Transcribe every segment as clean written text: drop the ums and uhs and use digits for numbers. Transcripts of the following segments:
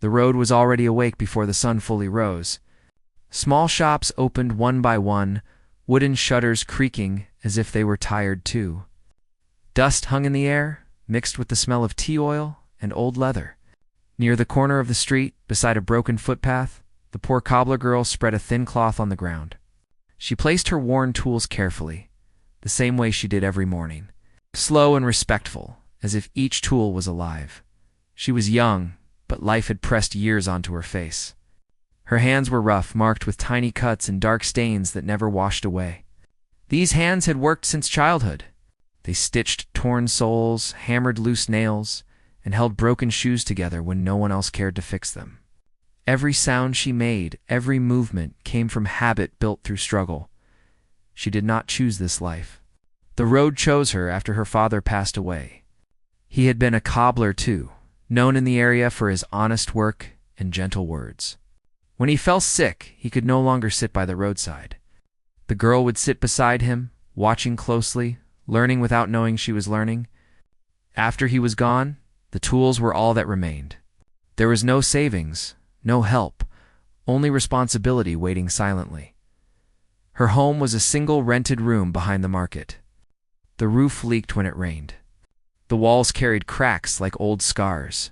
The road was already awake before the sun fully rose. Small shops opened one by one, wooden shutters creaking as if they were tired too. Dust hung in the air, mixed with the smell of tea oil and old leather. Near the corner of the street, beside a broken footpath, the poor cobbler girl spread a thin cloth on the ground. She placed her worn tools carefully, the same way she did every morning, slow and respectful, as if each tool was alive. She was young, but life had pressed years onto her face. Her hands were rough, marked with tiny cuts and dark stains that never washed away. These hands had worked since childhood. They stitched torn soles, hammered loose nails, and held broken shoes together when no one else cared to fix them. Every sound she made, every movement, came from habit built through struggle. She did not choose this life. The road chose her after her father passed away. He had been a cobbler too, known in the area for his honest work and gentle words. When he fell sick, he could no longer sit by the roadside. The girl would sit beside him, watching closely, learning without knowing she was learning. After he was gone, the tools were all that remained. There was no savings, no help, only responsibility waiting silently. Her home was a single rented room behind the market. The roof leaked when it rained. The walls carried cracks like old scars.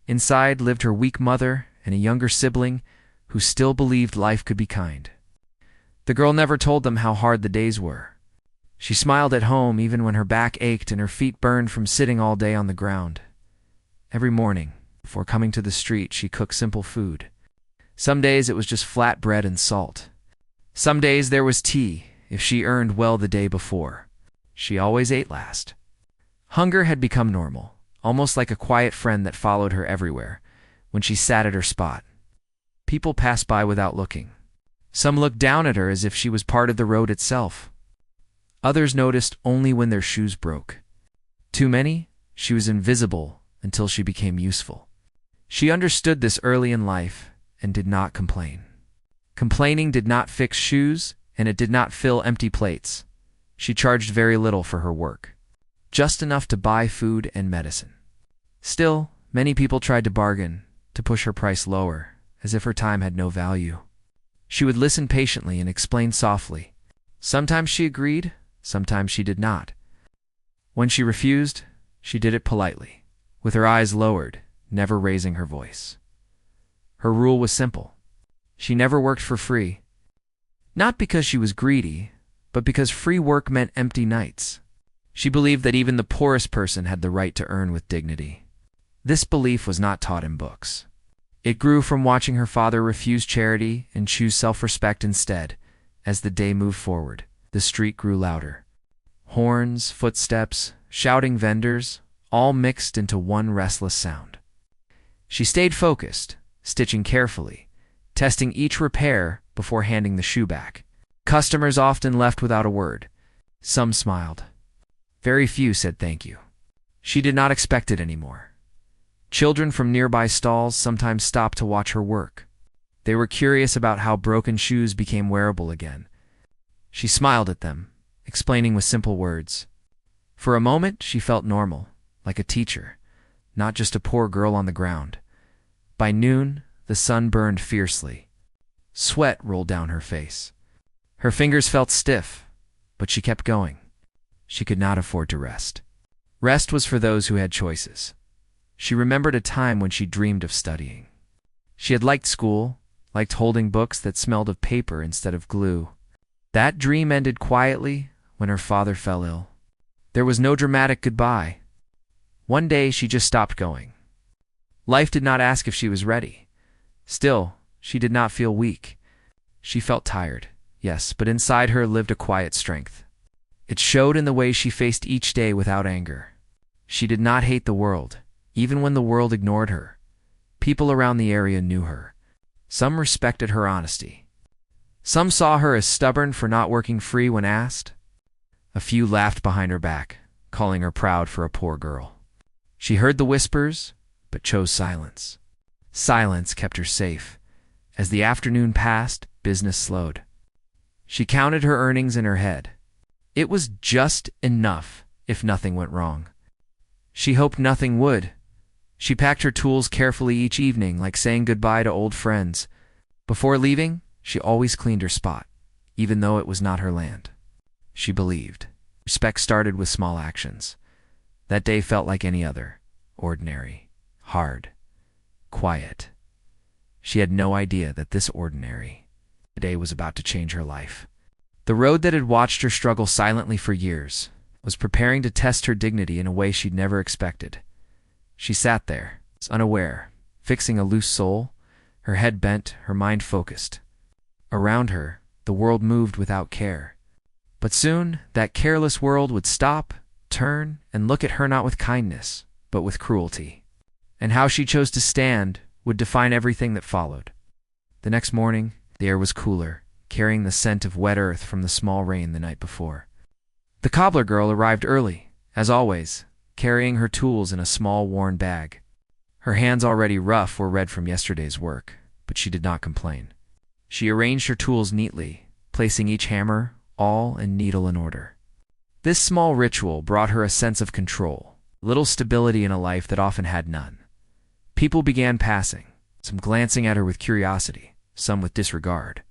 Inside lived her weak mother and a younger sibling who still believed life could be kind. The girl never told them how hard the days were. She smiled at home even when her back ached and her feet burned from sitting all day on the ground. Every morning, before coming to the street, she cooked simple food. Some days it was just flat bread and salt. Some days there was tea, if she earned well the day before. She always ate last. Hunger had become normal, almost like a quiet friend that followed her everywhere, when she sat at her spot. People passed by without looking. Some looked down at her as if she was part of the road itself. Others noticed only when their shoes broke. Too many, she was invisible until she became useful. She understood this early in life and did not complain. Complaining did not fix shoes, and it did not fill empty plates. She charged very little for her work, just enough to buy food and medicine. Still, many people tried to bargain, to push her price lower, as if her time had no value. She would listen patiently and explain softly. Sometimes she agreed, sometimes she did not. When she refused, she did it politely, with her eyes lowered, never raising her voice. Her rule was simple. She never worked for free. Not because she was greedy, but because free work meant empty nights. She believed that even the poorest person had the right to earn with dignity. This belief was not taught in books. It grew from watching her father refuse charity and choose self-respect instead. As the day moved forward, the street grew louder. Horns, footsteps, shouting vendors, all mixed into one restless sound. She stayed focused, stitching carefully, testing each repair before handing the shoe back. Customers often left without a word. Some smiled. Very few said thank you. She did not expect it anymore. Children from nearby stalls sometimes stopped to watch her work. They were curious about how broken shoes became wearable again. She smiled at them, explaining with simple words. For a moment, she felt normal, like a teacher, not just a poor girl on the ground. By noon, the sun burned fiercely. Sweat rolled down her face. Her fingers felt stiff, but she kept going. She could not afford to rest. Rest was for those who had choices. She remembered a time when she dreamed of studying. She had liked school, liked holding books that smelled of paper instead of glue. That dream ended quietly when her father fell ill. There was no dramatic goodbye. One day she just stopped going. Life did not ask if she was ready. Still, she did not feel weak. She felt tired, yes, but inside her lived a quiet strength. It showed in the way she faced each day without anger. She did not hate the world, even when the world ignored her. People around the area knew her. Some respected her honesty. Some saw her as stubborn for not working free when asked. A few laughed behind her back, calling her proud for a poor girl. She heard the whispers, but chose silence. Silence kept her safe. As the afternoon passed, business slowed. She counted her earnings in her head. It was just enough if nothing went wrong. She hoped nothing would. She packed her tools carefully each evening, like saying goodbye to old friends. Before leaving, she always cleaned her spot, even though it was not her land. She believed. Respect started with small actions. That day felt like any other. Ordinary. Hard. Quiet. She had no idea that this ordinary day was about to change her life. The road that had watched her struggle silently for years was preparing to test her dignity in a way she'd never expected. She sat there, unaware, fixing a loose sole, her head bent, her mind focused. Around her, the world moved without care. But soon, that careless world would stop, turn, and look at her not with kindness, but with cruelty. And how she chose to stand would define everything that followed. The next morning, the air was cooler, carrying the scent of wet earth from the small rain the night before. The cobbler girl arrived early, as always, carrying her tools in a small worn bag. Her hands, already rough, were red from yesterday's work, but she did not complain. She arranged her tools neatly, placing each hammer, awl, and needle in order. This small ritual brought her a sense of control, little stability in a life that often had none. People began passing, some glancing at her with curiosity, some with disregard.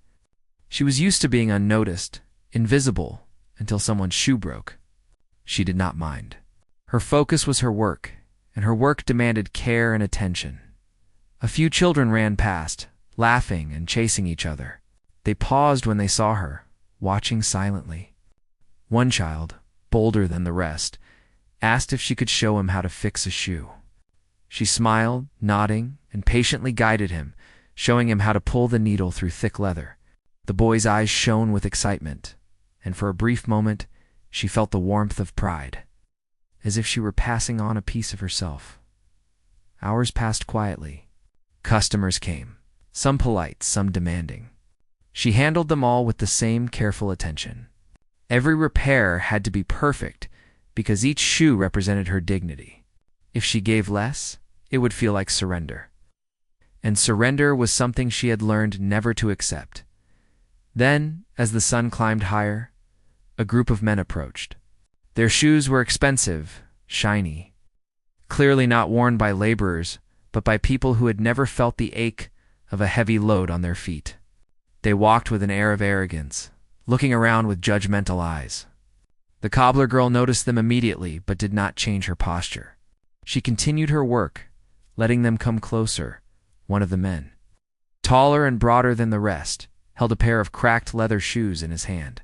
She was used to being unnoticed, invisible, until someone's shoe broke. She did not mind. Her focus was her work, and her work demanded care and attention. A few children ran past, laughing and chasing each other. They paused when they saw her, watching silently. One child, bolder than the rest, asked if she could show him how to fix a shoe. She smiled, nodding, and patiently guided him, showing him how to pull the needle through thick leather. The boy's eyes shone with excitement, and for a brief moment, she felt the warmth of pride, as if she were passing on a piece of herself. Hours passed quietly. Customers came, some polite, some demanding. She handled them all with the same careful attention. Every repair had to be perfect because each shoe represented her dignity. If she gave less, it would feel like surrender. And surrender was something she had learned never to accept. Then, as the sun climbed higher, a group of men approached. Their shoes were expensive, shiny, clearly not worn by laborers, but by people who had never felt the ache of a heavy load on their feet. They walked with an air of arrogance, looking around with judgmental eyes. The cobbler girl noticed them immediately, but did not change her posture. She continued her work, letting them come closer. One of the men, taller and broader than the rest, held a pair of cracked leather shoes in his hand.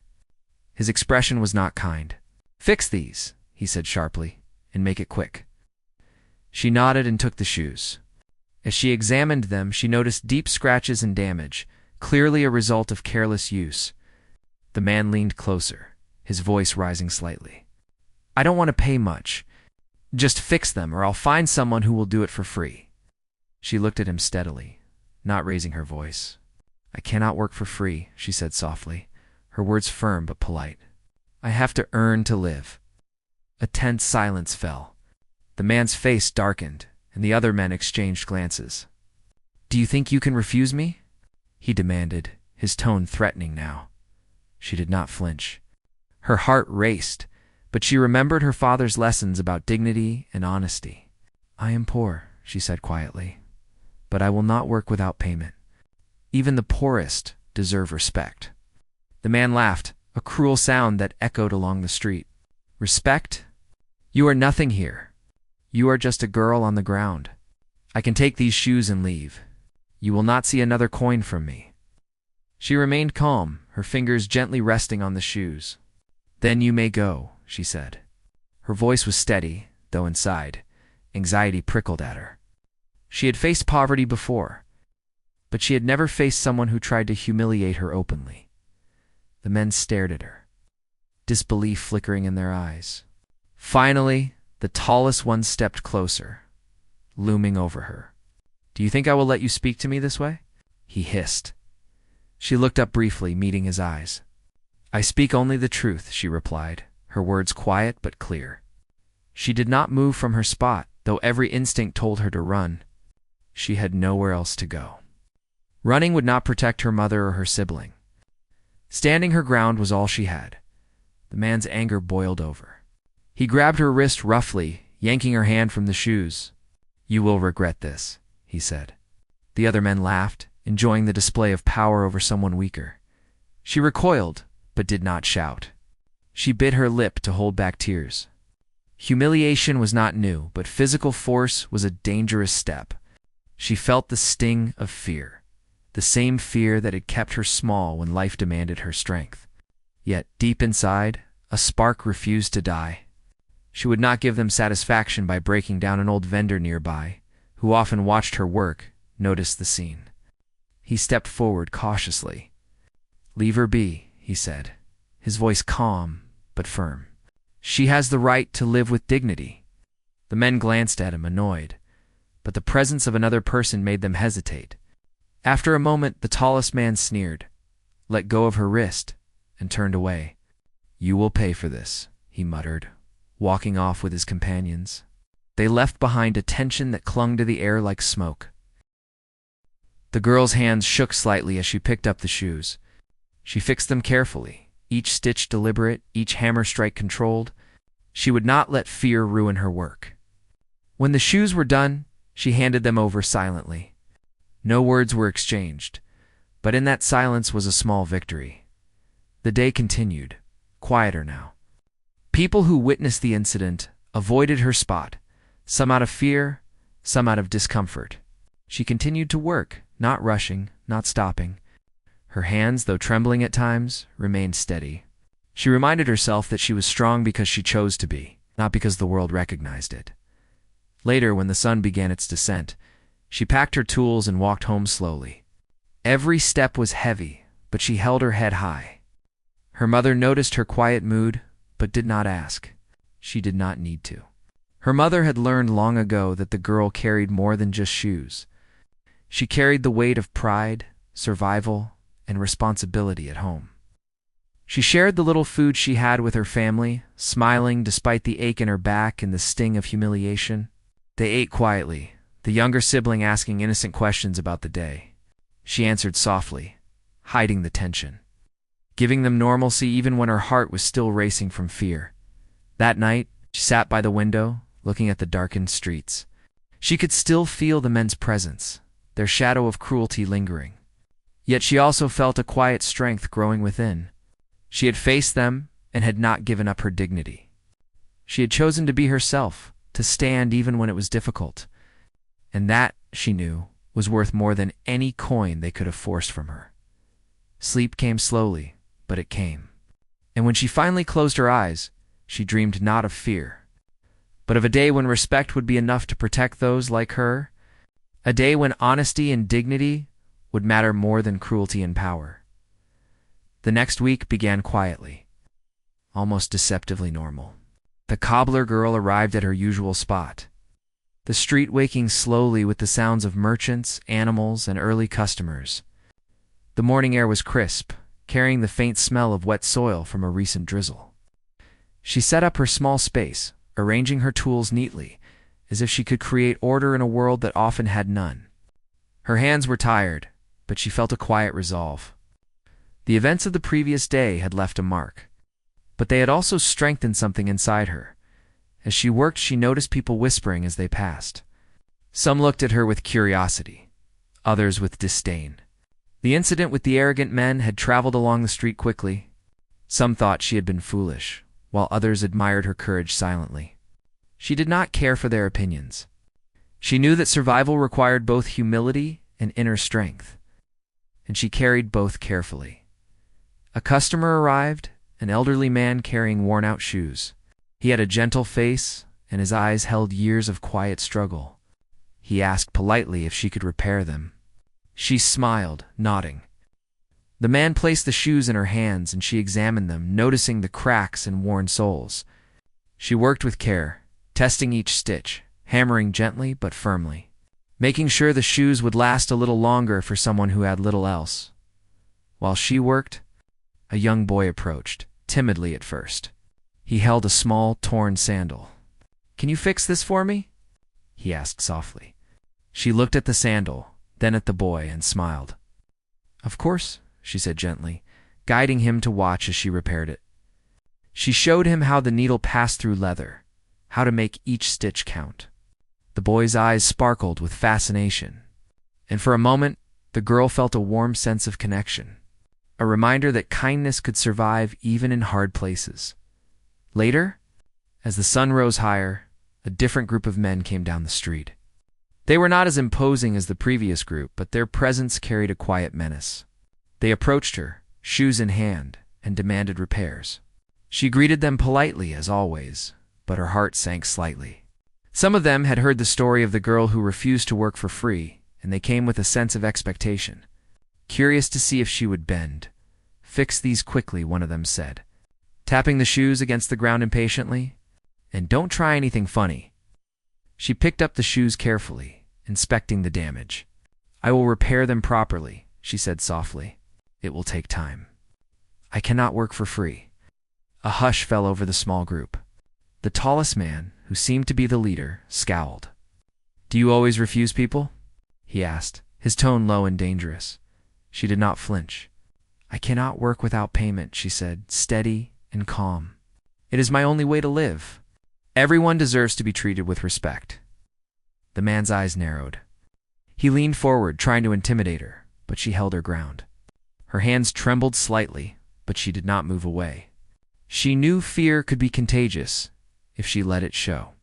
His expression was not kind. "Fix these," he said sharply, "and make it quick." She nodded and took the shoes. As she examined them, she noticed deep scratches and damage, clearly a result of careless use. The man leaned closer, his voice rising slightly. "I don't want to pay much. Just fix them, or I'll find someone who will do it for free." She looked at him steadily, not raising her voice. "I cannot work for free," she said softly, her words firm but polite. "I have to earn to live." A tense silence fell. The man's face darkened, and the other men exchanged glances. "Do you think you can refuse me?" he demanded, his tone threatening now. She did not flinch. Her heart raced, but she remembered her father's lessons about dignity and honesty. "I am poor," she said quietly, "but I will not work without payment. Even the poorest deserve respect." The man laughed, a cruel sound that echoed along the street. "Respect? You are nothing here. You are just a girl on the ground. I can take these shoes and leave. You will not see another coin from me." She remained calm, her fingers gently resting on the shoes. "Then you may go," she said. Her voice was steady, though inside, anxiety prickled at her. She had faced poverty before, but she had never faced someone who tried to humiliate her openly. The men stared at her, disbelief flickering in their eyes. Finally, the tallest one stepped closer, looming over her. "Do you think I will let you speak to me this way?" he hissed. She looked up briefly, meeting his eyes. "I speak only the truth," she replied, her words quiet but clear. She did not move from her spot, though every instinct told her to run. She had nowhere else to go. Running would not protect her mother or her sibling. Standing her ground was all she had. The man's anger boiled over. He grabbed her wrist roughly, yanking her hand from the shoes. "You will regret this," he said. The other men laughed, enjoying the display of power over someone weaker. She recoiled, but did not shout. She bit her lip to hold back tears. Humiliation was not new, but physical force was a dangerous step. She felt the sting of fear, the same fear that had kept her small when life demanded her strength. Yet, deep inside, a spark refused to die. She would not give them satisfaction by breaking down. An old vendor nearby, who often watched her work, noticed the scene. He stepped forward cautiously. "Leave her be," he said, his voice calm but firm. "She has the right to live with dignity." The men glanced at him, annoyed, but the presence of another person made them hesitate. After a moment, the tallest man sneered, let go of her wrist, and turned away. "You will pay for this," he muttered, walking off with his companions. They left behind a tension that clung to the air like smoke. The girl's hands shook slightly as she picked up the shoes. She fixed them carefully, each stitch deliberate, each hammer strike controlled. She would not let fear ruin her work. When the shoes were done, she handed them over silently. No words were exchanged, but in that silence was a small victory. The day continued, quieter now. People who witnessed the incident avoided her spot, some out of fear, some out of discomfort. She continued to work, not rushing, not stopping. Her hands, though trembling at times, remained steady. She reminded herself that she was strong because she chose to be, not because the world recognized it. Later, when the sun began its descent, she packed her tools and walked home slowly. Every step was heavy, but she held her head high. Her mother noticed her quiet mood, but did not ask. She did not need to. Her mother had learned long ago that the girl carried more than just shoes. She carried the weight of pride, survival, and responsibility at home. She shared the little food she had with her family, smiling despite the ache in her back and the sting of humiliation. They ate quietly, the younger sibling asking innocent questions about the day. She answered softly, hiding the tension, giving them normalcy even when her heart was still racing from fear. That night, she sat by the window, looking at the darkened streets. She could still feel the men's presence, their shadow of cruelty lingering. Yet she also felt a quiet strength growing within. She had faced them and had not given up her dignity. She had chosen to be herself, to stand even when it was difficult. And that, she knew, was worth more than any coin they could have forced from her. Sleep came slowly, but it came. And when she finally closed her eyes, she dreamed not of fear, but of a day when respect would be enough to protect those like her, a day when honesty and dignity would matter more than cruelty and power. The next week began quietly, almost deceptively normal. The cobbler girl arrived at her usual spot, the street waking slowly with the sounds of merchants, animals, and early customers. The morning air was crisp, carrying the faint smell of wet soil from a recent drizzle. She set up her small space, arranging her tools neatly, as if she could create order in a world that often had none. Her hands were tired, but she felt a quiet resolve. The events of the previous day had left a mark, but they had also strengthened something inside her. As she worked, she noticed people whispering as they passed. Some looked at her with curiosity, others with disdain. The incident with the arrogant men had traveled along the street quickly. Some thought she had been foolish, while others admired her courage silently. She did not care for their opinions. She knew that survival required both humility and inner strength, and she carried both carefully. A customer arrived, an elderly man carrying worn-out shoes. He had a gentle face, and his eyes held years of quiet struggle. He asked politely if she could repair them. She smiled, nodding. The man placed the shoes in her hands, and she examined them, noticing the cracks and worn soles. She worked with care, testing each stitch, hammering gently but firmly, making sure the shoes would last a little longer for someone who had little else. While she worked, a young boy approached, timidly at first. He held a small, torn sandal. "Can you fix this for me?" he asked softly. She looked at the sandal, then at the boy, and smiled. "Of course," she said gently, guiding him to watch as she repaired it. She showed him how the needle passed through leather, how to make each stitch count. The boy's eyes sparkled with fascination, and for a moment, the girl felt a warm sense of connection, a reminder that kindness could survive even in hard places. Later, as the sun rose higher, a different group of men came down the street. They were not as imposing as the previous group, but their presence carried a quiet menace. They approached her, shoes in hand, and demanded repairs. She greeted them politely, as always, but her heart sank slightly. Some of them had heard the story of the girl who refused to work for free, and they came with a sense of expectation, curious to see if she would bend. "Fix these quickly," one of them said, tapping the shoes against the ground impatiently. "And don't try anything funny." She picked up the shoes carefully, inspecting the damage. "I will repair them properly," she said softly. "It will take time. I cannot work for free." A hush fell over the small group. The tallest man, who seemed to be the leader, scowled. "Do you always refuse people?" he asked, his tone low and dangerous. She did not flinch. "I cannot work without payment," she said, steady and calm. "It is my only way to live. Everyone deserves to be treated with respect." The man's eyes narrowed. He leaned forward, trying to intimidate her, but she held her ground. Her hands trembled slightly, but she did not move away. She knew fear could be contagious if she let it show.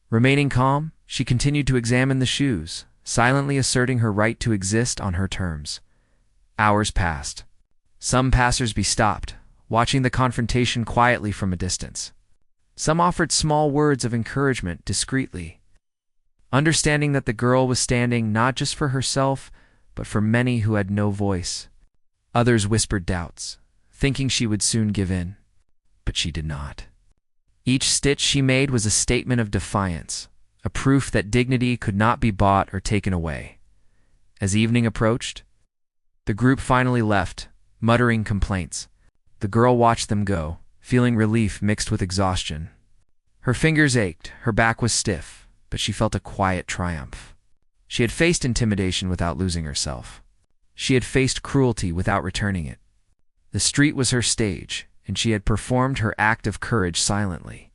Remaining calm, she continued to examine the shoes, silently asserting her right to exist on her terms. Hours passed. Some passers-by stopped, watching the confrontation quietly from a distance. Some offered small words of encouragement discreetly, understanding that the girl was standing not just for herself, but for many who had no voice. Others whispered doubts, thinking she would soon give in. But she did not. Each stitch she made was a statement of defiance, a proof that dignity could not be bought or taken away. As evening approached, the group finally left, muttering complaints. The girl watched them go, feeling relief mixed with exhaustion. Her fingers ached, her back was stiff, but she felt a quiet triumph. She had faced intimidation without losing herself. She had faced cruelty without returning it. The street was her stage, and she had performed her act of courage silently.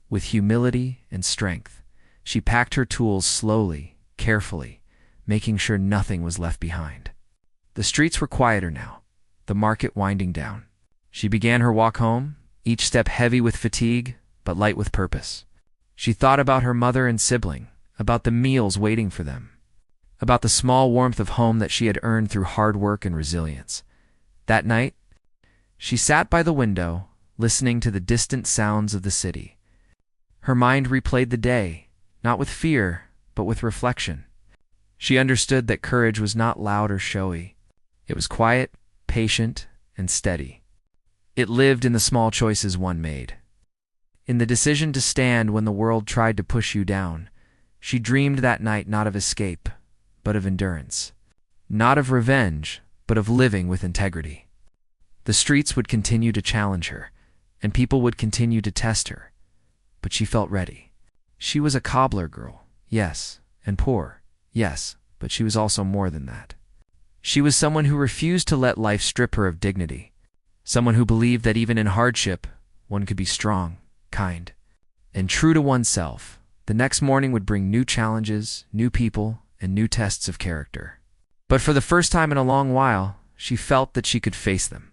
With humility and strength, she packed her tools slowly, carefully, making sure nothing was left behind. The streets were quieter now, the market winding down. She began her walk home, each step heavy with fatigue, but light with purpose. She thought about her mother and sibling, about the meals waiting for them, about the small warmth of home that she had earned through hard work and resilience. That night, she sat by the window, listening to the distant sounds of the city. Her mind replayed the day, not with fear, but with reflection. She understood that courage was not loud or showy. It was quiet, patient, and steady. It lived in the small choices one made. In the decision to stand when the world tried to push you down. She dreamed that night not of escape, but of endurance. Not of revenge, but of living with integrity. The streets would continue to challenge her, and people would continue to test her. But she felt ready. She was a cobbler girl, yes, and poor, yes, but she was also more than that. She was someone who refused to let life strip her of dignity, someone who believed that even in hardship, one could be strong, kind, and true to oneself. The next morning would bring new challenges, new people, and new tests of character. But for the first time in a long while, she felt that she could face them.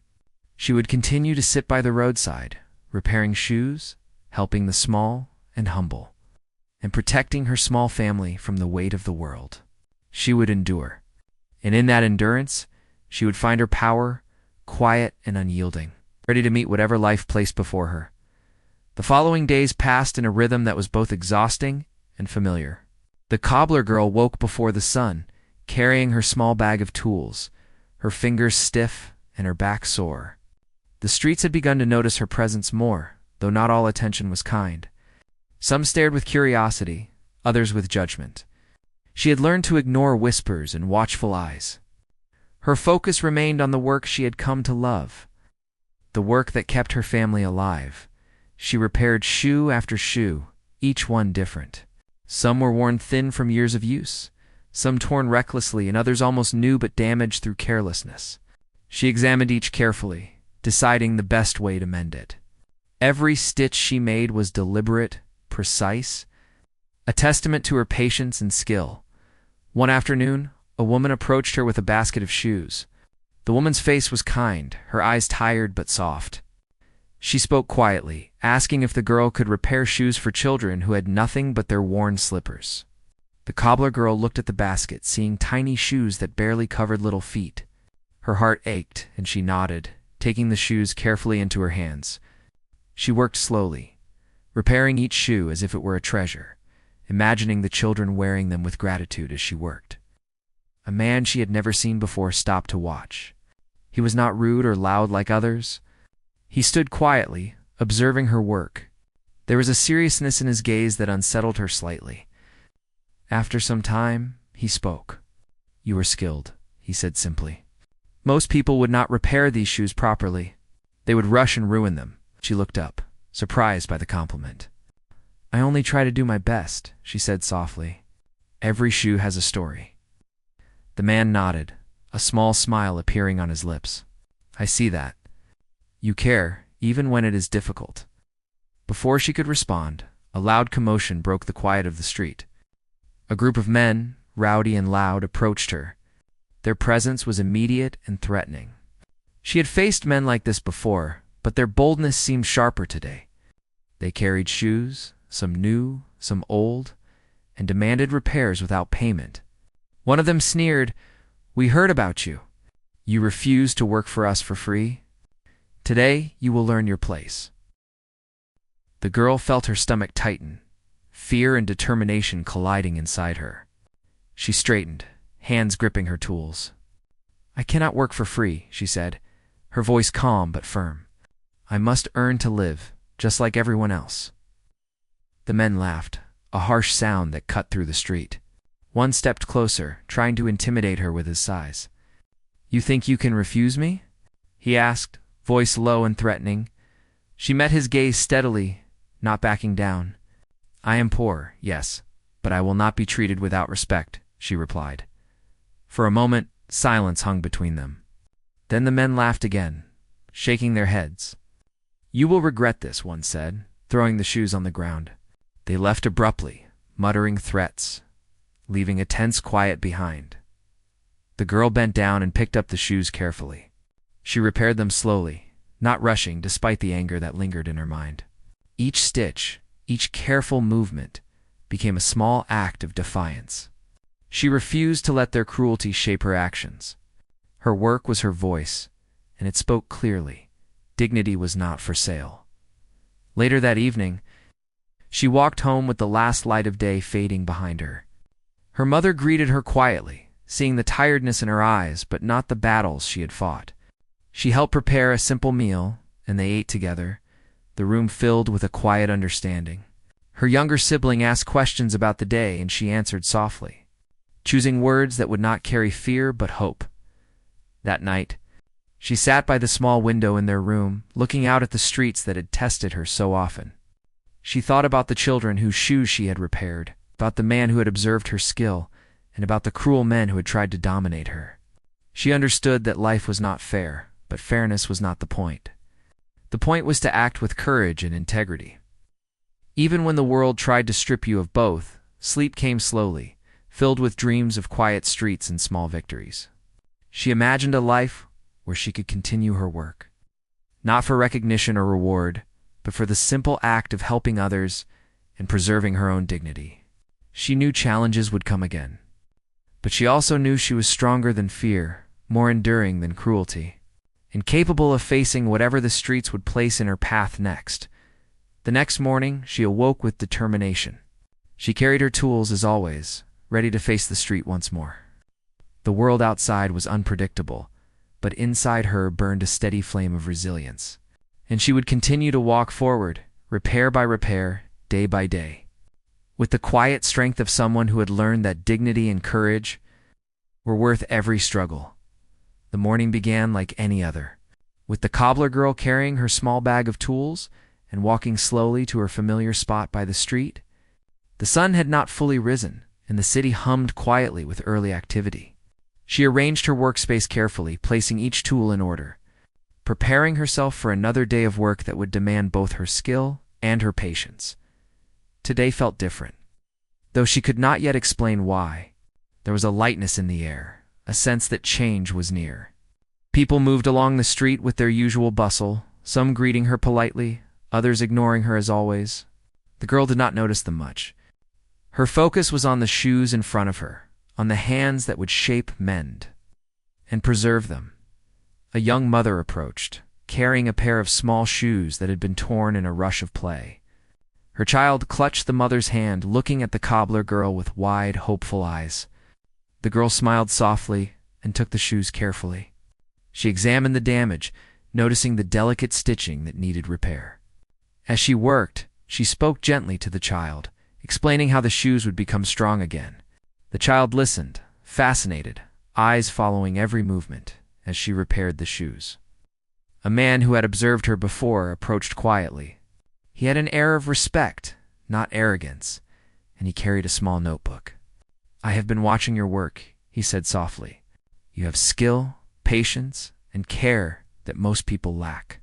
She would continue to sit by the roadside, repairing shoes, helping the small and humble, and protecting her small family from the weight of the world. She would endure, and in that endurance, she would find her power, quiet and unyielding, ready to meet whatever life placed before her. The following days passed in a rhythm that was both exhausting and familiar. The cobbler girl woke before the sun, carrying her small bag of tools, her fingers stiff and her back sore. The streets had begun to notice her presence more, though not all attention was kind. Some stared with curiosity, others with judgment. She had learned to ignore whispers and watchful eyes. Her focus remained on the work she had come to love, the work that kept her family alive. She repaired shoe after shoe, each one different. Some were worn thin from years of use, some torn recklessly, and others almost new but damaged through carelessness. She examined each carefully, deciding the best way to mend it. Every stitch she made was deliberate, precise, a testament to her patience and skill. One afternoon, a woman approached her with a basket of shoes. The woman's face was kind, her eyes tired but soft. She spoke quietly, asking if the girl could repair shoes for children who had nothing but their worn slippers. The cobbler girl looked at the basket, seeing tiny shoes that barely covered little feet. Her heart ached, and she nodded, taking the shoes carefully into her hands. She worked slowly, repairing each shoe as if it were a treasure, imagining the children wearing them with gratitude as she worked. A man she had never seen before stopped to watch. He was not rude or loud like others. He stood quietly, observing her work. There was a seriousness in his gaze that unsettled her slightly. After some time, he spoke. "You are skilled," he said simply. "Most people would not repair these shoes properly. They would rush and ruin them." She looked up, surprised by the compliment. "I only try to do my best," she said softly. "Every shoe has a story." The man nodded, a small smile appearing on his lips. "I see that. You care, even when it is difficult." Before she could respond, a loud commotion broke the quiet of the street. A group of men, rowdy and loud, approached her. Their presence was immediate and threatening. She had faced men like this before, but their boldness seemed sharper today. They carried shoes, some new, some old, and demanded repairs without payment. One of them sneered, "We heard about you. You refuse to work for us for free? Today you will learn your place." The girl felt her stomach tighten, fear and determination colliding inside her. She straightened, hands gripping her tools. "I cannot work for free," she said, her voice calm but firm. "I must earn to live, just like everyone else." The men laughed, a harsh sound that cut through the street. One stepped closer, trying to intimidate her with his size. "You think you can refuse me?" he asked, voice low and threatening. She met his gaze steadily, not backing down. "I am poor, yes, but I will not be treated without respect," she replied. For a moment, silence hung between them. Then the men laughed again, shaking their heads. "You will regret this," one said, throwing the shoes on the ground. They left abruptly, muttering threats, leaving a tense quiet behind. The girl bent down and picked up the shoes carefully. She repaired them slowly, not rushing despite the anger that lingered in her mind. Each stitch, each careful movement, became a small act of defiance. She refused to let their cruelty shape her actions. Her work was her voice, and it spoke clearly. Dignity was not for sale. Later that evening, she walked home with the last light of day fading behind her. Her mother greeted her quietly, seeing the tiredness in her eyes but not the battles she had fought. She helped prepare a simple meal, and they ate together, the room filled with a quiet understanding. Her younger sibling asked questions about the day, and she answered softly, choosing words that would not carry fear but hope. That night, she sat by the small window in their room, looking out at the streets that had tested her so often. She thought about the children whose shoes she had repaired, about the man who had observed her skill, and about the cruel men who had tried to dominate her. She understood that life was not fair, but fairness was not the point. The point was to act with courage and integrity. Even when the world tried to strip you of both, sleep came slowly, filled with dreams of quiet streets and small victories. She imagined a life where she could continue her work, not for recognition or reward, but for the simple act of helping others and preserving her own dignity. She knew challenges would come again, but she also knew she was stronger than fear, more enduring than cruelty, and capable of facing whatever the streets would place in her path next. The next morning, she awoke with determination. She carried her tools as always, ready to face the street once more. The world outside was unpredictable, but inside her burned a steady flame of resilience. And she would continue to walk forward, repair by repair, day by day, with the quiet strength of someone who had learned that dignity and courage were worth every struggle. The morning began like any other, with the cobbler girl carrying her small bag of tools and walking slowly to her familiar spot by the street. The sun had not fully risen, and the city hummed quietly with early activity. She arranged her workspace carefully, placing each tool in order, preparing herself for another day of work that would demand both her skill and her patience. Today felt different. though she could not yet explain why. There was a lightness in the air, a sense that change was near. People moved along the street with their usual bustle, some greeting her politely, others ignoring her as always. The girl did not notice them much. Her focus was on the shoes in front of her, on the hands that would shape, mend, and preserve them. A young mother approached, carrying a pair of small shoes that had been torn in a rush of play. Her child clutched the mother's hand, looking at the cobbler girl with wide, hopeful eyes. The girl smiled softly and took the shoes carefully. She examined the damage, noticing the delicate stitching that needed repair. As she worked, she spoke gently to the child, explaining how the shoes would become strong again. The child listened, fascinated, eyes following every movement as she repaired the shoes. A man who had observed her before approached quietly. He had an air of respect, not arrogance, and he carried a small notebook. "I have been watching your work," he said softly. "You have skill, patience, and care that most people lack.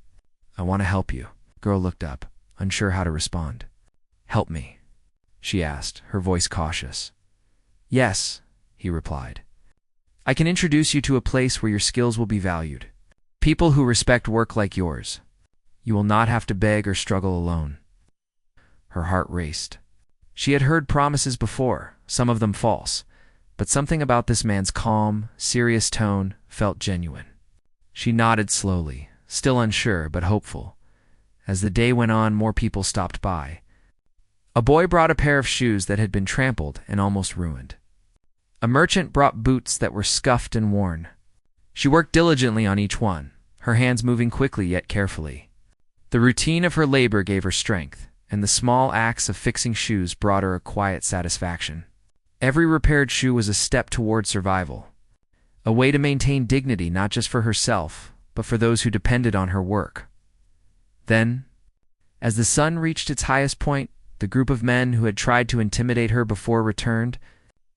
I want to help you." The girl looked up, unsure how to respond. "Help me?" she asked, her voice cautious. "Yes," he replied. "I can introduce you to a place where your skills will be valued. People who respect work like yours. You will not have to beg or struggle alone." Her heart raced. She had heard promises before, some of them false, but something about this man's calm, serious tone felt genuine. She nodded slowly, still unsure but hopeful. As the day went on, more people stopped by. A boy brought a pair of shoes that had been trampled and almost ruined. A merchant brought boots that were scuffed and worn. She worked diligently on each one, her hands moving quickly yet carefully. The routine of her labor gave her strength, and the small acts of fixing shoes brought her a quiet satisfaction. Every repaired shoe was a step toward survival, a way to maintain dignity not just for herself, but for those who depended on her work. Then, as the sun reached its highest point, the group of men who had tried to intimidate her before returned.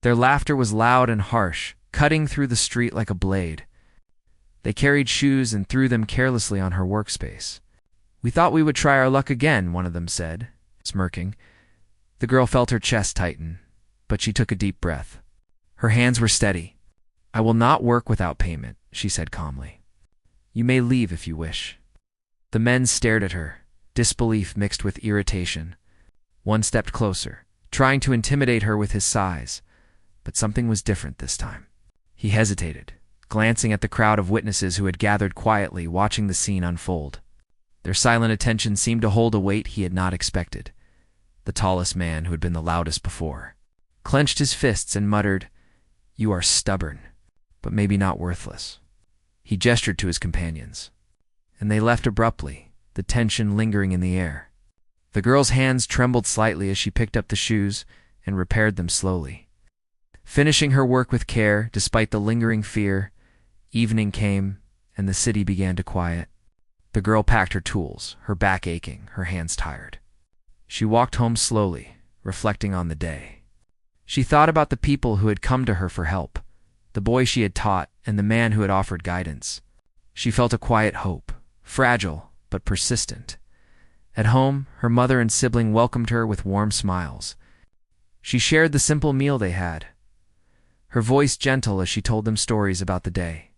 Their laughter was loud and harsh, cutting through the street like a blade. They carried shoes and threw them carelessly on her workspace. "We thought we would try our luck again," one of them said, smirking. The girl felt her chest tighten, but she took a deep breath. Her hands were steady. "I will not work without payment," she said calmly. "You may leave if you wish." The men stared at her, disbelief mixed with irritation. One stepped closer, trying to intimidate her with his size, but something was different this time. He hesitated, glancing at the crowd of witnesses who had gathered quietly, watching the scene unfold. Their silent attention seemed to hold a weight he had not expected. The tallest man, who had been the loudest before, clenched his fists and muttered, "You are stubborn, but maybe not worthless." He gestured to his companions, and they left abruptly, the tension lingering in the air. The girl's hands trembled slightly as she picked up the shoes and repaired them slowly. Finishing her work with care, despite the lingering fear, evening came, and the city began to quiet. The girl packed her tools, her back aching, her hands tired. She walked home slowly, reflecting on the day. She thought about the people who had come to her for help, the boy she had taught, and the man who had offered guidance. She felt a quiet hope, fragile but persistent. At home, her mother and sibling welcomed her with warm smiles. She shared the simple meal they had, her voice gentle as she told them stories about the day.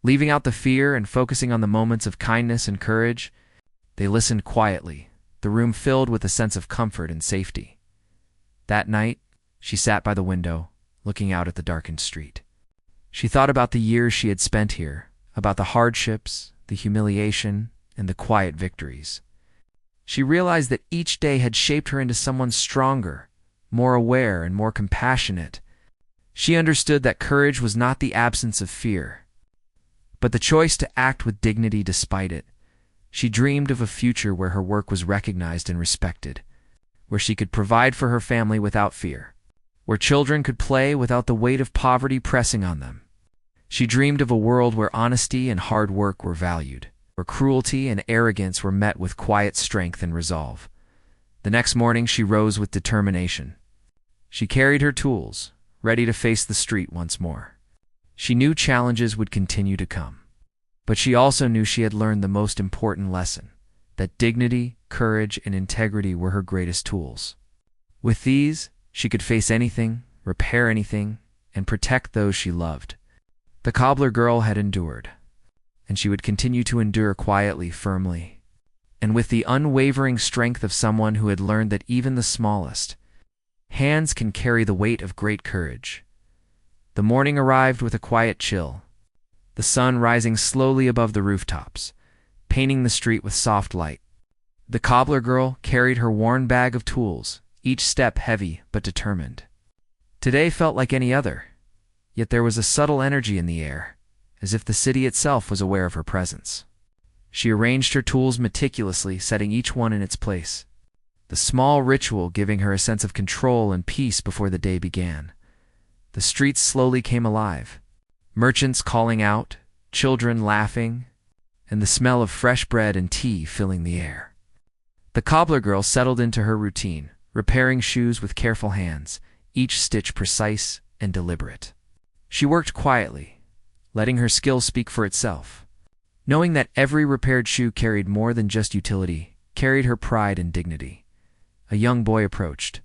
Leaving out the fear and focusing on the moments of kindness and courage, they listened quietly, the room filled with a sense of comfort and safety. That night, she sat by the window, looking out at the darkened street. She thought about the years she had spent here, about the hardships, the humiliation, and the quiet victories. She realized that each day had shaped her into someone stronger, more aware, and more compassionate. She understood that courage was not the absence of fear, but the choice to act with dignity despite it. She dreamed of a future where her work was recognized and respected, where she could provide for her family without fear, where children could play without the weight of poverty pressing on them. She dreamed of a world where honesty and hard work were valued, where cruelty and arrogance were met with quiet strength and resolve. The next morning she rose with determination. She carried her tools, ready to face the street once more. She knew challenges would continue to come, but she also knew she had learned the most important lesson, that dignity, courage, and integrity were her greatest tools. With these, She could face anything, repair anything, and protect those she loved. The cobbler girl had endured, and she would continue to endure quietly, firmly, and with the unwavering strength of someone who had learned that even the smallest hands can carry the weight of great courage. The morning arrived with a quiet chill, the sun rising slowly above the rooftops, painting the street with soft light. The cobbler girl carried her worn bag of tools, each step heavy but determined. Today felt like any other, yet there was a subtle energy in the air, as if the city itself was aware of her presence. She arranged her tools meticulously, setting each one in its place, the small ritual giving her a sense of control and peace before the day began. The streets slowly came alive, merchants calling out, children laughing, and the smell of fresh bread and tea filling the air. The cobbler girl settled into her routine, repairing shoes with careful hands, each stitch precise and deliberate. She worked quietly, letting her skill speak for itself. Knowing that every repaired shoe carried more than just utility, carried her pride and dignity. A young boy approached,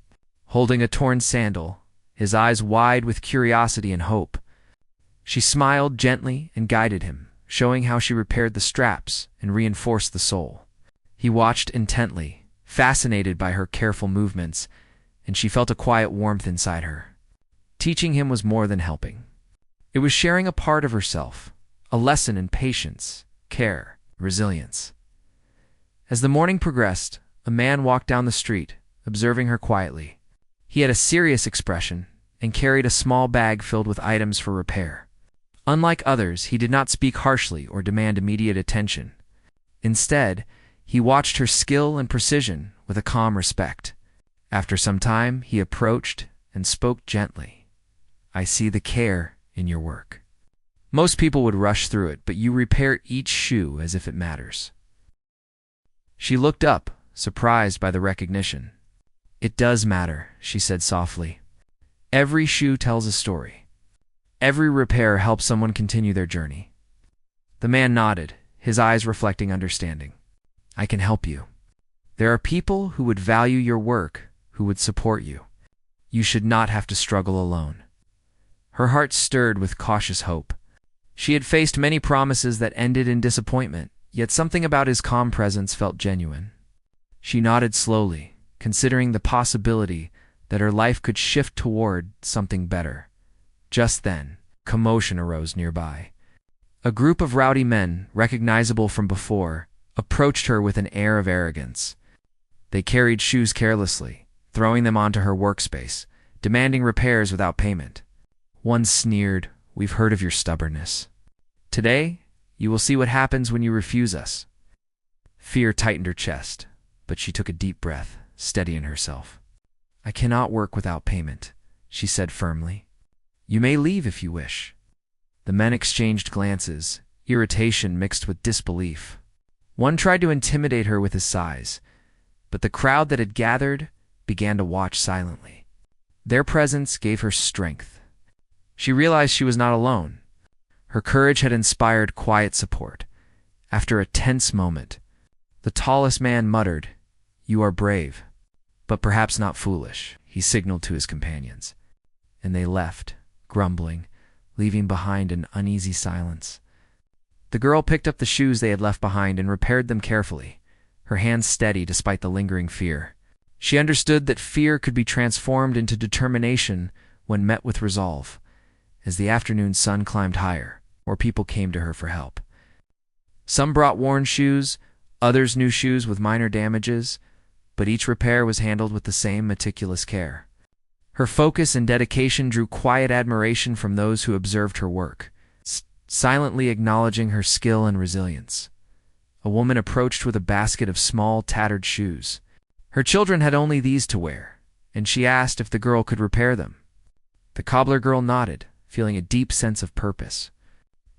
holding a torn sandal, his eyes wide with curiosity and hope. She smiled gently and guided him, showing how she repaired the straps and reinforced the sole. He watched intently, fascinated by her careful movements, and she felt a quiet warmth inside her. Teaching him was more than helping. It was sharing a part of herself, a lesson in patience, care, resilience. As the morning progressed, a man walked down the street, observing her quietly. He had a serious expression and carried a small bag filled with items for repair. Unlike others, he did not speak harshly or demand immediate attention. Instead, he watched her skill and precision with a calm respect. After some time, he approached and spoke gently. "I see the care in your work. Most people would rush through it, but you repair each shoe as if it matters." She looked up, surprised by the recognition. "It does matter," she said softly. "Every shoe tells a story. Every repair helps someone continue their journey." The man nodded, his eyes reflecting understanding. "I can help you. There are people who would value your work, who would support you. You should not have to struggle alone." Her heart stirred with cautious hope. She had faced many promises that ended in disappointment, yet something about his calm presence felt genuine. She nodded slowly, considering the possibility that her life could shift toward something better. Just then, commotion arose nearby. A group of rowdy men, recognizable from before, approached her with an air of arrogance. They carried shoes carelessly, throwing them onto her workspace, demanding repairs without payment. One sneered, "We've heard of your stubbornness. Today, you will see what happens when you refuse us." Fear tightened her chest, but she took a deep breath, steadying herself. "I cannot work without payment," she said firmly. "You may leave if you wish." The men exchanged glances, irritation mixed with disbelief. One tried to intimidate her with his size, but the crowd that had gathered began to watch silently. Their presence gave her strength. She realized she was not alone. Her courage had inspired quiet support. After a tense moment, the tallest man muttered, "You are brave, but perhaps not foolish," he signaled to his companions. And they left, grumbling, leaving behind an uneasy silence. The girl picked up the shoes they had left behind and repaired them carefully, her hands steady despite the lingering fear. She understood that fear could be transformed into determination when met with resolve. As the afternoon sun climbed higher, more people came to her for help. Some brought worn shoes, others new shoes with minor damages, but each repair was handled with the same meticulous care. Her focus and dedication drew quiet admiration from those who observed her work, silently acknowledging her skill and resilience. A woman approached with a basket of small, tattered shoes. Her children had only these to wear, and she asked if the girl could repair them. The cobbler girl nodded, feeling a deep sense of purpose.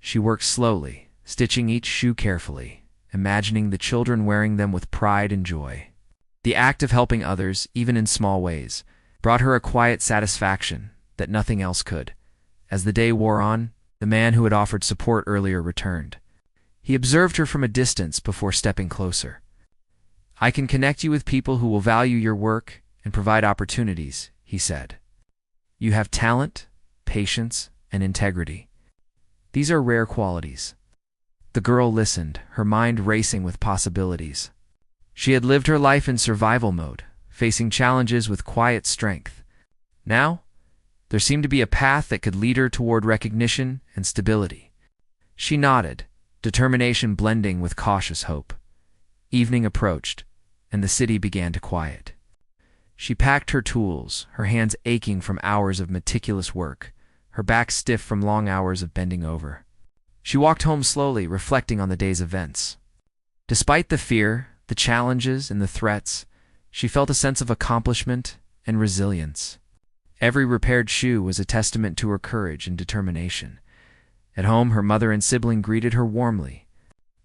She worked slowly, stitching each shoe carefully, imagining the children wearing them with pride and joy. The act of helping others, even in small ways, brought her a quiet satisfaction that nothing else could. As the day wore on, the man who had offered support earlier returned. He observed her from a distance before stepping closer. "I can connect you with people who will value your work and provide opportunities," he said. You have talent, patience, and integrity. These are rare qualities. The girl listened, her mind racing with possibilities. She had lived her life in survival mode, facing challenges with quiet strength. Now, there seemed to be a path that could lead her toward recognition and stability. She nodded, determination blending with cautious hope. Evening approached, and the city began to quiet. She packed her tools, her hands aching from hours of meticulous work, her back stiff from long hours of bending over. She walked home slowly, reflecting on the day's events. Despite the fear, the challenges, and the threats, she felt a sense of accomplishment and resilience. Every repaired shoe was a testament to her courage and determination. At home, her mother and sibling greeted her warmly.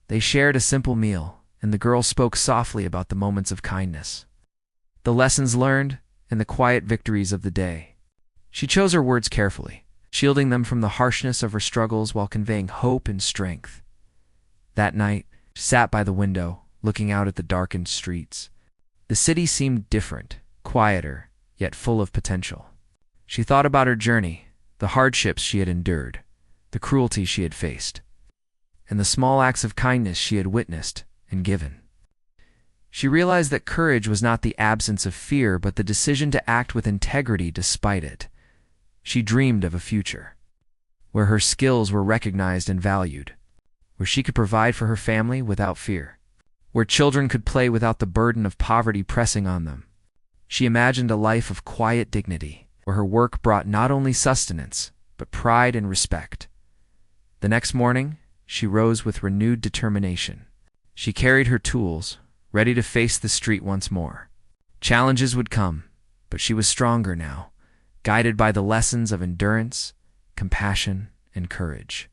They shared a simple meal, and the girl spoke softly about the moments of kindness, the lessons learned, and the quiet victories of the day. She chose her words carefully, shielding them from the harshness of her struggles while conveying hope and strength. That night, she sat by the window, looking out at the darkened streets. The city seemed different, quieter, yet full of potential. She thought about her journey, the hardships she had endured, the cruelty she had faced, and the small acts of kindness she had witnessed and given. She realized that courage was not the absence of fear, but the decision to act with integrity despite it. She dreamed of a future where her skills were recognized and valued, where she could provide for her family without fear, where children could play without the burden of poverty pressing on them. She imagined a life of quiet dignity, where her work brought not only sustenance, but pride and respect. The next morning, she rose with renewed determination. She carried her tools, ready to face the street once more. Challenges would come, but she was stronger now, guided by the lessons of endurance, compassion, and courage.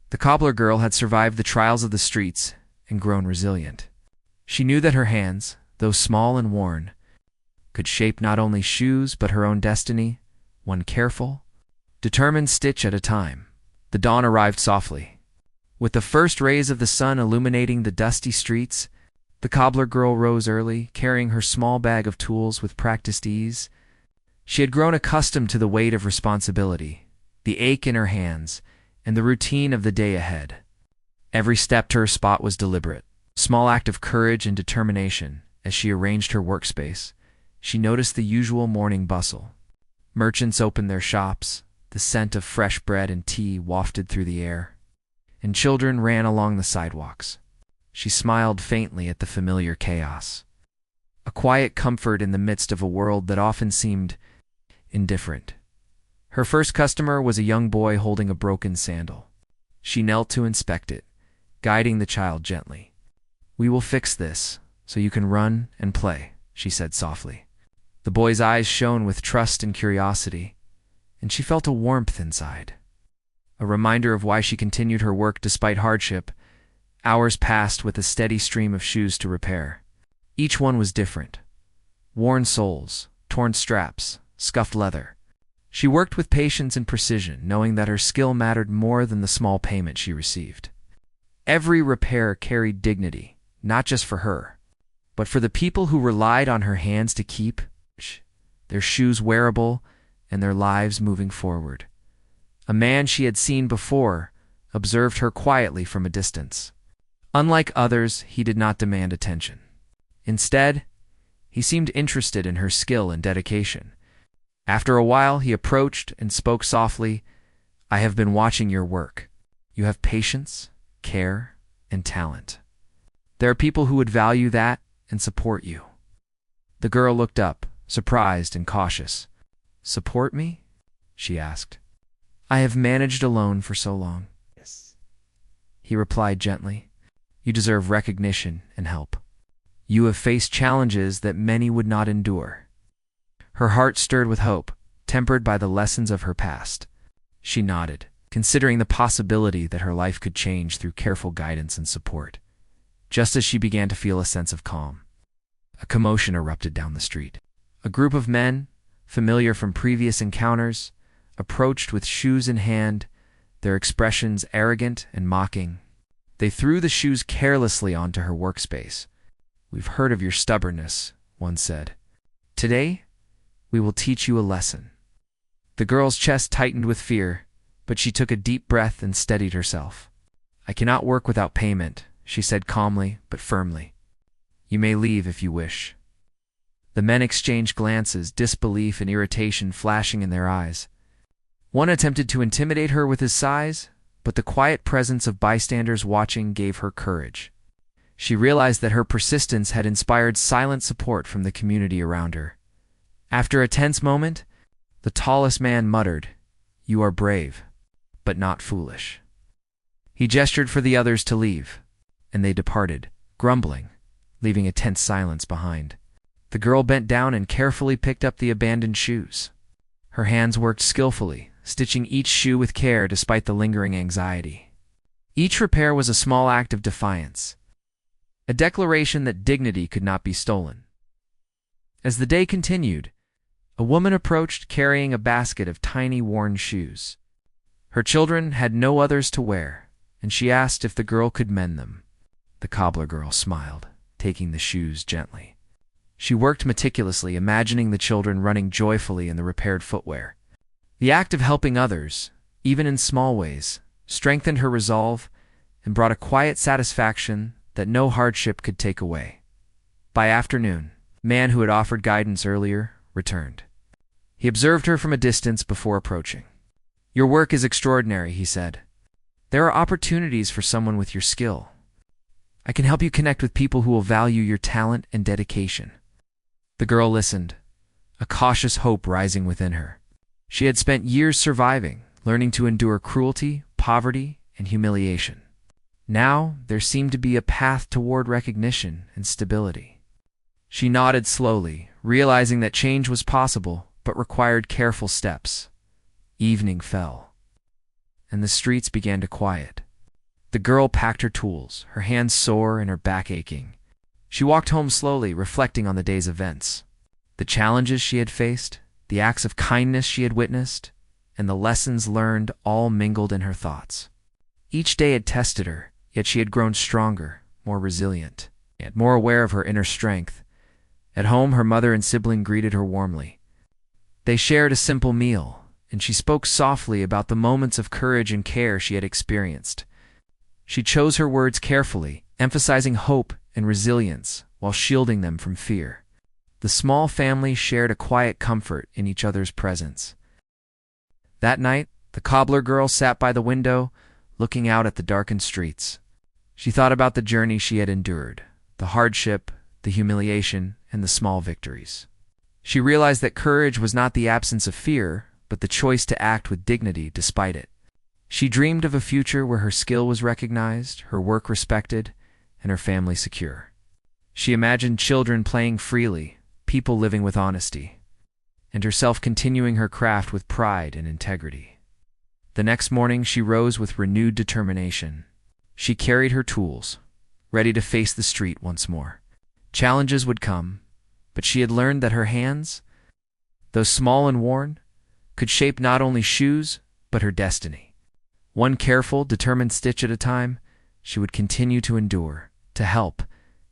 The cobbler girl had survived the trials of the streets and grown resilient. She knew that her hands, though small and worn, could shape not only shoes but her own destiny, one careful, determined stitch at a time. The dawn arrived softly. With the first rays of the sun illuminating the dusty streets, the cobbler girl rose early, carrying her small bag of tools with practiced ease. She had grown accustomed to the weight of responsibility, the ache in her hands, and the routine of the day ahead. Every step to her spot was deliberate, a small act of courage and determination. As she arranged her workspace, she noticed the usual morning bustle. Merchants opened their shops, the scent of fresh bread and tea wafted through the air, and children ran along the sidewalks. She smiled faintly at the familiar chaos, a quiet comfort in the midst of a world that often seemed indifferent. Her first customer was a young boy holding a broken sandal. She knelt to inspect it, guiding the child gently. "We will fix this, so you can run and play," she said softly. The boy's eyes shone with trust and curiosity, and she felt a warmth inside, a reminder of why she continued her work despite hardship. Hours passed with a steady stream of shoes to repair. Each one was different. Worn soles, torn straps, scuffed leather. She worked with patience and precision, knowing that her skill mattered more than the small payment she received. Every repair carried dignity, not just for her, but for the people who relied on her hands to keep their shoes wearable and their lives moving forward. A man she had seen before observed her quietly from a distance. Unlike others, he did not demand attention. Instead, he seemed interested in her skill and dedication. After a while, he approached and spoke softly. "I have been watching your work. You have patience, care, and talent. There are people who would value that and support you." The girl looked up, surprised and cautious. "Support me?" she asked. "I have managed alone for so long." "Yes," he replied gently. "You deserve recognition and help. You have faced challenges that many would not endure." Her heart stirred with hope, tempered by the lessons of her past. She nodded, considering the possibility that her life could change through careful guidance and support. Just as she began to feel a sense of calm, a commotion erupted down the street. A group of men, familiar from previous encounters, approached with shoes in hand, their expressions arrogant and mocking. They threw the shoes carelessly onto her workspace. "We've heard of your stubbornness," one said. "Today, We will teach you a lesson." The girl's chest tightened with fear, but she took a deep breath and steadied herself. "I cannot work without payment," she said calmly but firmly. "You may leave if you wish." The men exchanged glances, disbelief and irritation flashing in their eyes. One attempted to intimidate her with his size, but the quiet presence of bystanders watching gave her courage. She realized that her persistence had inspired silent support from the community around her. After a tense moment, the tallest man muttered, "You are brave, but not foolish." He gestured for the others to leave, and they departed, grumbling, leaving a tense silence behind. The girl bent down and carefully picked up the abandoned shoes. Her hands worked skillfully, stitching each shoe with care despite the lingering anxiety. Each repair was a small act of defiance, a declaration that dignity could not be stolen. As the day continued, a woman approached carrying a basket of tiny worn shoes. Her children had no others to wear, and she asked if the girl could mend them. The cobbler girl smiled, taking the shoes gently. She worked meticulously, imagining the children running joyfully in the repaired footwear. The act of helping others, even in small ways, strengthened her resolve and brought a quiet satisfaction that no hardship could take away. By afternoon, the man who had offered guidance earlier returned. He observed her from a distance before approaching. "Your work is extraordinary," he said. "There are opportunities for someone with your skill. I can help you connect with people who will value your talent and dedication." The girl listened, a cautious hope rising within her. She had spent years surviving, learning to endure cruelty, poverty, and humiliation. Now there seemed to be a path toward recognition and stability. She nodded slowly, realizing that change was possible but required careful steps. Evening fell, and the streets began to quiet. The girl packed her tools, her hands sore and her back aching. She walked home slowly, reflecting on the day's events. The challenges she had faced, the acts of kindness she had witnessed, and the lessons learned all mingled in her thoughts. Each day had tested her, yet she had grown stronger, more resilient, and more aware of her inner strength. At home, her mother and sibling greeted her warmly. They shared a simple meal, and she spoke softly about the moments of courage and care she had experienced. She chose her words carefully, emphasizing hope and resilience while shielding them from fear. The small family shared a quiet comfort in each other's presence. That night, the cobbler girl sat by the window, looking out at the darkened streets. She thought about the journey she had endured, the hardship, the humiliation, and the small victories. She realized that courage was not the absence of fear, but the choice to act with dignity despite it. She dreamed of a future where her skill was recognized, her work respected, and her family secure. She imagined children playing freely, people living with honesty, and herself continuing her craft with pride and integrity. The next morning she rose with renewed determination. She carried her tools, ready to face the street once more. Challenges would come, but she had learned that her hands, though small and worn, could shape not only shoes, but her destiny. One careful, determined stitch at a time, she would continue to endure, to help,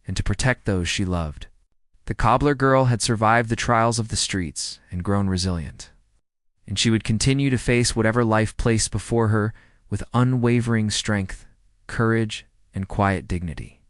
and to protect those she loved. The cobbler girl had survived the trials of the streets and grown resilient, and she would continue to face whatever life placed before her with unwavering strength, courage, and quiet dignity.